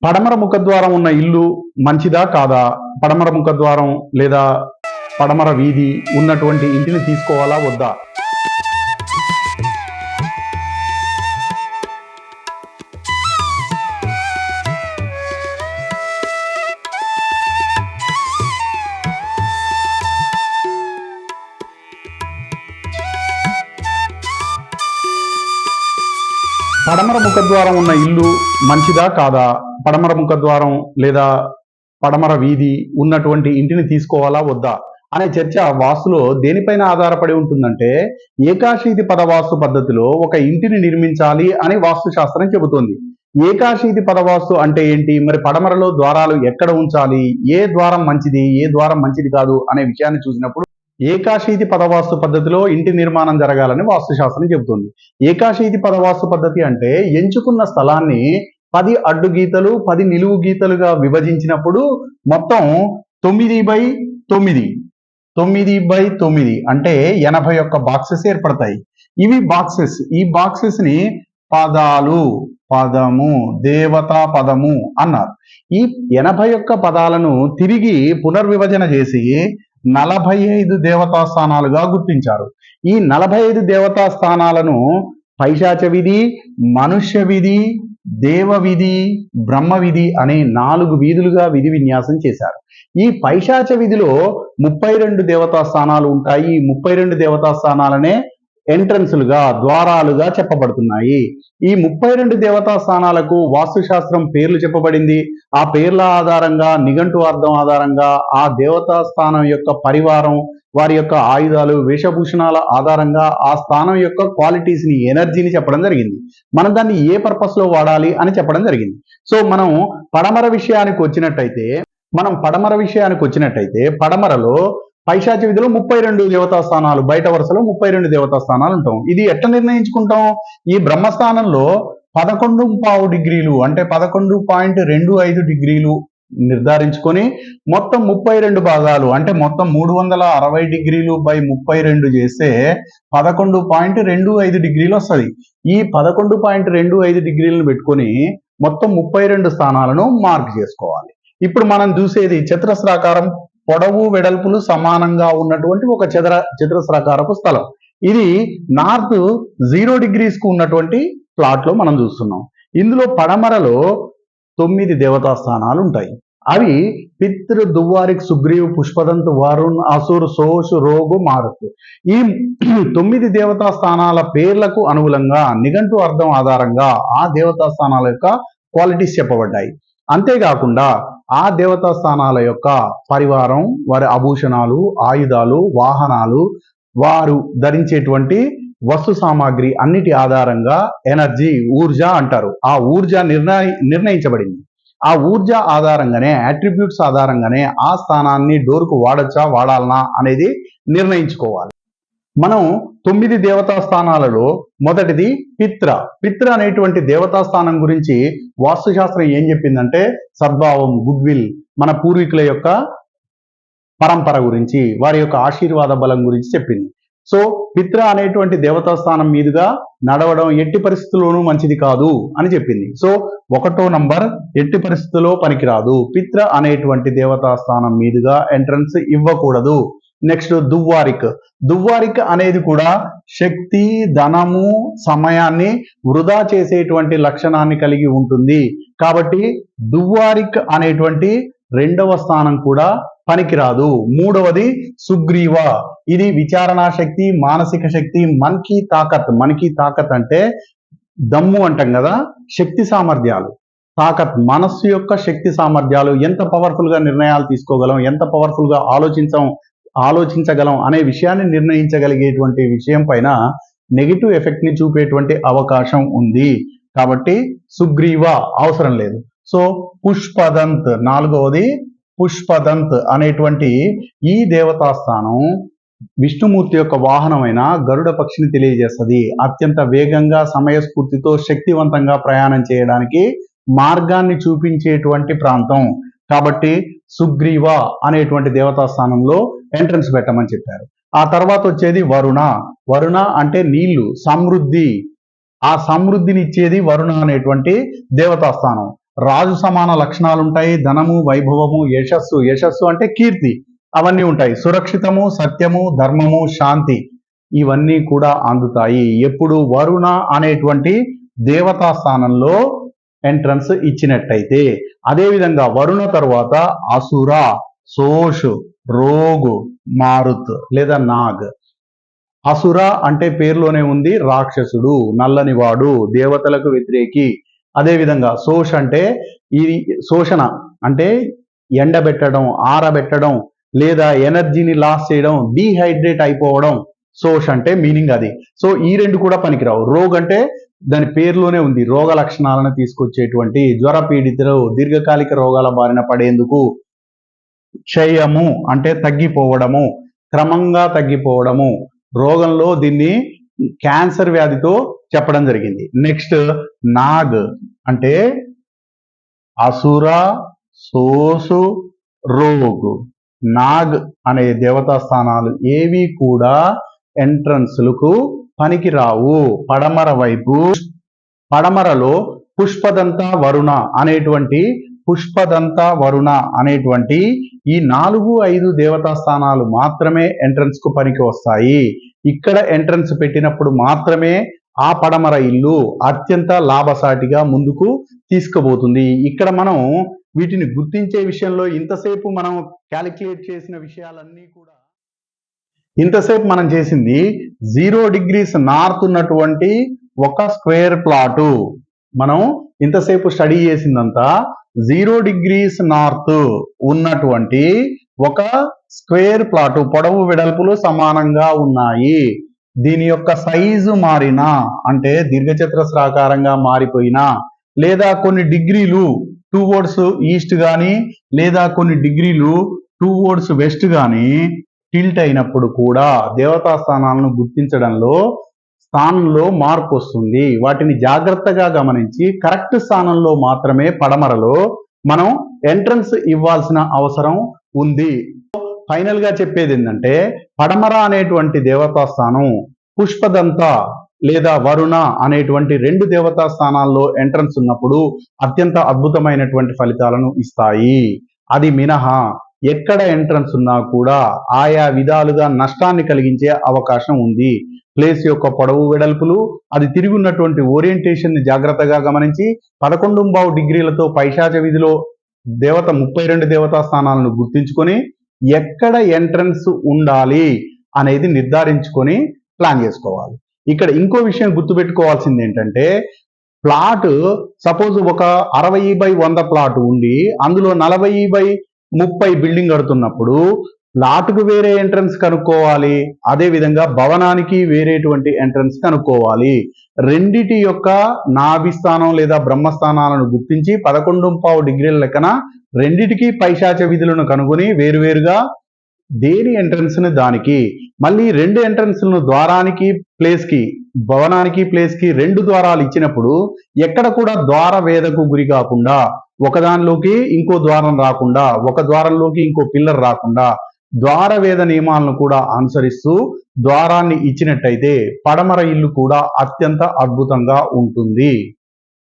పడమర ముఖద్వారం ఉన్న ఇల్లు మంచిదా కాదా? పడమర ముఖద్వారం లేదా పడమర వీధి ఉన్నటువంటి ఇంటిని తీసుకోవాలా వద్దా? పడమర ముఖద్వారం ఉన్న ఇల్లు మంచిదా కాదా? పడమర ముఖద్వారం లేదా పడమర వీధి ఉన్నటువంటి ఇంటిని తీసుకోవాలా వద్దా అనే చర్చ వాస్తులో దేనిపైన ఆధారపడి ఉంటుందంటే, ఏకాశీతి పదవాస్తు పద్ధతిలో ఒక ఇంటిని నిర్మించాలి అని వాస్తు శాస్త్రం చెబుతోంది. ఏకాశీతి పదవాస్తు అంటే ఏంటి? మరి పడమరలో ద్వారాలు ఎక్కడ ఉంచాలి, ఏ ద్వారం మంచిది, ఏ ద్వారం మంచిది కాదు అనే విషయాన్ని చూసినప్పుడు ఏకాశీతి పదవాస్తు పద్ధతిలో ఇంటి నిర్మాణం జరగాలని వాస్తుశాస్త్రం చెబుతుంది. ఏకాశీతి పదవాస్తు పద్ధతి అంటే ఎంచుకున్న స్థలాన్ని 10 అడ్డు గీతలు 10 నిలువు గీతలుగా విభజించినప్పుడు మొత్తం 9/9 9/9 అంటే 81 బాక్సెస్ ఏర్పడతాయి. ఇవి బాక్సెస్. ఈ బాక్సెస్ ని పదాలు, పదము, దేవతా పదము అన్నారు. ఈ 81 పదాలను తిరిగి పునర్విభజన చేసి 45 దేవతా స్థానాలుగా గుర్తించారు. ఈ 45 దేవతా స్థానాలను పైశాచ విధి, మనుష్య విధి, దేవ విధి, బ్రహ్మ విధి అనే 4 వీధులుగా విధి విన్యాసం చేశారు. ఈ పైశాచ విధిలో 32 దేవతా స్థానాలు ఉంటాయి. ఈ 32 దేవతా స్థానాలనే ఎంట్రన్స్లుగా, ద్వారాలుగా చెప్పబడుతున్నాయి. ఈ 32 దేవతా స్థానాలకు వాస్తుశాస్త్రం పేర్లు చెప్పబడింది. ఆ పేర్ల ఆధారంగా, నిఘంటు అర్థం ఆధారంగా, ఆ దేవతా స్థానం యొక్క పరివారం, వారి యొక్క ఆయుధాలు, వేషభూషణాల ఆధారంగా ఆ స్థానం యొక్క క్వాలిటీస్ ని, ఎనర్జీని చెప్పడం జరిగింది. మనం దాన్ని ఏ పర్పస్ లో వాడాలి అని చెప్పడం జరిగింది. సో మనం పడమర విషయానికి వచ్చినట్టయితే పడమరలో పైశాచ విధిలో 32 దేవతా స్థానాలు, బయట వరుసలో 32 దేవతా స్థానాలు ఉంటాం. ఇది ఎట్లా నిర్ణయించుకుంటాం? ఈ బ్రహ్మస్థానంలో 11.5 డిగ్రీలు అంటే 11.25 డిగ్రీలు నిర్ధారించుకొని మొత్తం 32 భాగాలు అంటే మొత్తం 360 డిగ్రీలు బై 32 చేస్తే 11.25 డిగ్రీలు వస్తుంది. ఈ 11.25 డిగ్రీలను పెట్టుకొని మొత్తం 32 స్థానాలను మార్క్ చేసుకోవాలి. ఇప్పుడు మనం చూసేది చతురస్రాకారం, పొడవు వెడల్పులు సమానంగా ఉన్నటువంటి ఒక చతురస్రాకారపు స్థలం. ఇది నార్త్ 0 డిగ్రీస్ కు ఉన్నటువంటి ప్లాట్ లో మనం చూస్తున్నాం. ఇందులో పడమరలో 9 దేవతా స్థానాలు ఉంటాయి. అవి పితృ, దువ్వారిక్, సుగ్రీవ్, పుష్పదంత్, వరుణ్, అసుర్, సోష్, రోగు, మారుత్. ఈ 9 దేవతా స్థానాల పేర్లకు అనుగుణంగా నిఘంటు అర్థం ఆధారంగా ఆ దేవతా స్థానాల యొక్క క్వాలిటీస్ చెప్పబడ్డాయి. అంతేకాకుండా ఆ దేవతా స్థానాల యొక్క పరివారం, వారి ఆభూషణాలు, ఆయుధాలు, వాహనాలు, వారు ధరించేటువంటి వస్తు సామాగ్రి అన్నిటి ఆధారంగా ఎనర్జీ, ఊర్జ అంటారు. ఆ ఊర్జ నిర్ణయించబడింది. ఆ ఊర్జ ఆధారంగానే, అట్రిబ్యూట్స్ ఆధారంగానే ఆ స్థానాన్ని డోర్కు వాడచ్చా, వాడాలనా అనేది నిర్ణయించుకోవాలి. మనం 9 దేవతా స్థానాలలో మొదటిది పిత్ర. పిత్ర అనేటువంటి దేవతా స్థానం గురించి వాస్తుశాస్త్రం ఏం చెప్పిందంటే, సద్భావం, గుడ్ విల్, మన పూర్వీకుల యొక్క పరంపర గురించి, వారి యొక్క ఆశీర్వాద బలం గురించి చెప్పింది. సో పిత్ర అనేటువంటి దేవతా స్థానం మీదుగా నడవడం ఎట్టి పరిస్థితుల్లోనూ మంచిది కాదు అని చెప్పింది. సో 1వ నంబర్ ఎట్టి పరిస్థితుల్లో పనికిరాదు. పిత్ర అనేటువంటి దేవతా స్థానం మీదుగా ఎంట్రన్స్ ఇవ్వకూడదు. నెక్స్ట్ దువ్వారిక్. దువ్వారిక్ అనేది కూడా శక్తి, ధనము, సమయాన్ని వృధా చేసేటువంటి లక్షణాన్ని కలిగి ఉంటుంది. కాబట్టి దువ్వారిక్ అనేటువంటి 2వ స్థానం కూడా పనికిరాదు. 3వది సుగ్రీవ. ఇది విచారణా శక్తి, మానసిక శక్తి, మన్కి తాకత్. మన్కి తాకత్ అంటే దమ్ము అంటాం కదా, శక్తి సామర్థ్యాలు. తాకత్ మనస్సు యొక్క శక్తి సామర్థ్యాలు, ఎంత పవర్ఫుల్ గా నిర్ణయాలు తీసుకోగలం, ఎంత పవర్ఫుల్ గా ఆలోచించగలం అనే విషయాన్ని నిర్ణయించగలిగేటువంటి విషయం పైన నెగిటివ్ ఎఫెక్ట్ ని చూపేటువంటి అవకాశం ఉంది. కాబట్టి సుగ్రీవ అవసరం లేదు. సో పుష్పదంత్, 4వది పుష్పదంత్ అనేటువంటి ఈ దేవతా స్థానం విష్ణుమూర్తి యొక్క వాహనమైన గరుడ పక్షిని తెలియజేస్తుంది. అత్యంత వేగంగా, సమయస్ఫూర్తితో, శక్తివంతంగా ప్రయాణం చేయడానికి మార్గాన్ని చూపించేటువంటి ప్రాంతం. కాబట్టి సుగ్రీవ అనేటువంటి దేవతా స్థానంలో ఎంట్రన్స్ పెట్టమని చెప్పారు. ఆ తర్వాత వచ్చేది వరుణ. వరుణ అంటే నీళ్లు, సమృద్ధి. ఆ సమృద్ధిని ఇచ్చేది వరుణ అనేటువంటి దేవతా స్థానం. రాజు సమాన లక్షణాలు ఉంటాయి. ధనము, వైభవము, యశస్సు, యశస్సు అంటే కీర్తి, అవన్నీ ఉంటాయి. సురక్షితము, సత్యము, ధర్మము, శాంతి, ఇవన్నీ కూడా అందుతాయి ఎప్పుడు వరుణ అనేటువంటి దేవతా స్థానంలో ఎంట్రన్స్ ఇచ్చినట్టయితే. అదేవిధంగా వరుణ తర్వాత అసుర, శోష్, రోగు, మారుత్ లేదా నాగ్. అసుర అంటే పేరులోనే ఉంది, రాక్షసుడు, నల్లనివాడు, దేవతలకు వ్యతిరేకి. అదేవిధంగా శోష్ అంటే ఈ శోషణ అంటే ఎండబెట్టడం, ఆరబెట్టడం లేదా ఎనర్జీని లాస్ చేయడం, డీహైడ్రేట్ అయిపోవడం. శోష్ అంటే మీనింగ్ అది. సో ఈ రెండు కూడా పనికిరావు. రోగ్ అంటే దాని పేరులోనే ఉంది, రోగ లక్షణాలను తీసుకొచ్చేటువంటి, జ్వర పీడితులు, దీర్ఘకాలిక రోగాల బారిన పడేందుకు. క్షయము అంటే తగ్గిపోవడము, క్రమంగా తగ్గిపోవడము. రోగంలో దీన్ని క్యాన్సర్ వ్యాధితో చెప్పడం జరిగింది. నెక్స్ట్ నాగ్ అంటే అసుర, శోషు, రోగు. నాగ్ అనే దేవతా స్థానాలు ఏవి కూడా ఎంట్రన్స్లకు పనికిరావు. పడమర వైపు, పడమరలో పుష్పదంత వరుణ అనేటువంటి ఈ 4-5 దేవతా స్థానాలు మాత్రమే ఎంట్రన్స్ కు పనికి వస్తాయి. ఇక్కడ ఎంట్రన్స్ పెట్టినప్పుడు మాత్రమే ఆ పడమర ఇల్లు అత్యంత లాభసాటిగా ముందుకు తీసుకుపోతుంది. ఇక్కడ మనం వీటిని గుర్తించే విషయంలో ఇంతసేపు మనం క్యాలిక్యులేట్ చేసిన విషయాలన్నీ కూడా, ఇంతసేపు మనం చేసింది 0 degrees నార్త్ ఉన్నటువంటి ఒక స్క్వేర్ ప్లాటు. మనం ఇంతసేపు స్టడీ చేసిందంతా 0 degrees నార్త్ ఉన్నటువంటి ఒక స్క్వేర్ ప్లాటు, పొడవు వెడల్పులు సమానంగా ఉన్నాయి. దీని యొక్క సైజు మారినా అంటే దీర్ఘచతురస్రాకారంగా మారిపోయినా, లేదా కొన్ని డిగ్రీలు టువర్డ్స్ ఈస్ట్ కానీ లేదా కొన్ని డిగ్రీలు టువర్డ్స్ వెస్ట్ కానీ టిల్ట్ అయినప్పుడు కూడా దేవతా స్థానాలను గుర్తించడంలో స్థానంలో మార్పు వస్తుంది. వాటిని జాగ్రత్తగా గమనించి కరెక్ట్ స్థానంలో మాత్రమే పడమరలో మనం ఎంట్రన్స్ ఇవ్వాల్సిన అవసరం ఉంది. ఫైనల్ గా చెప్పేది ఏంటంటే, పడమర అనేటువంటి దేవతా స్థానం పుష్పదంత లేదా వరుణ అనేటువంటి 2 దేవతా స్థానాల్లో ఎంట్రన్స్ ఉన్నప్పుడు అత్యంత అద్భుతమైనటువంటి ఫలితాలను ఇస్తాయి. అది మినహా ఎక్కడ ఎంట్రన్స్ ఉన్నా కూడా ఆయా విధాలుగా నష్టాన్ని కలిగించే అవకాశం ఉంది. ప్లేస్ యొక్క పొడవు వెడల్పులు, అది తిరిగి ఉన్నటువంటి ఓరియంటేషన్ ని జాగ్రత్తగా గమనించి 11 డిగ్రీలతో పైశాచ విధిలో 32 దేవతా స్థానాలను గుర్తించుకొని ఎక్కడ ఎంట్రన్స్ ఉండాలి అనేది నిర్ధారించుకొని ప్లాన్ చేసుకోవాలి. ఇక్కడ ఇంకో విషయం గుర్తుపెట్టుకోవాల్సింది ఏంటంటే, ప్లాట్ సపోజ్ ఒక 60/100 ప్లాట్ ఉండి అందులో 40/30 బిల్డింగ్ కడుతున్నప్పుడు ప్లాట్కు వేరే ఎంట్రన్స్ కనుక్కోవాలి, అదే విధంగా భవనానికి వేరేటువంటి ఎంట్రన్స్ కనుక్కోవాలి. రెండిటి యొక్క నాభి స్థానం లేదా బ్రహ్మస్థానాలను గుర్తించి 11.5 డిగ్రీల లెక్కన రెండిటికి పైశాచ విధులను కనుగొని వేరువేరుగా దేని ఎంట్రన్స్ ని దానికి, మళ్ళీ 2 ఎంట్రన్స్లను ద్వారానికి ప్లేస్ కి, భవనానికి ప్లేస్ కి 2 ద్వారాలు ఇచ్చినప్పుడు ఎక్కడ కూడా ద్వార వేదకు గురి కాకుండా, ఒకదానిలోకి ఇంకో ద్వారం రాకుండా, ఒక ద్వారంలోకి ఇంకో పిల్లర్ రాకుండా ద్వార వేద నియమాలను కూడా అనుసరిస్తూ ద్వారాన్ని ఇచ్చినట్టయితే పడమర ఇల్లు కూడా అత్యంత అద్భుతంగా ఉంటుంది.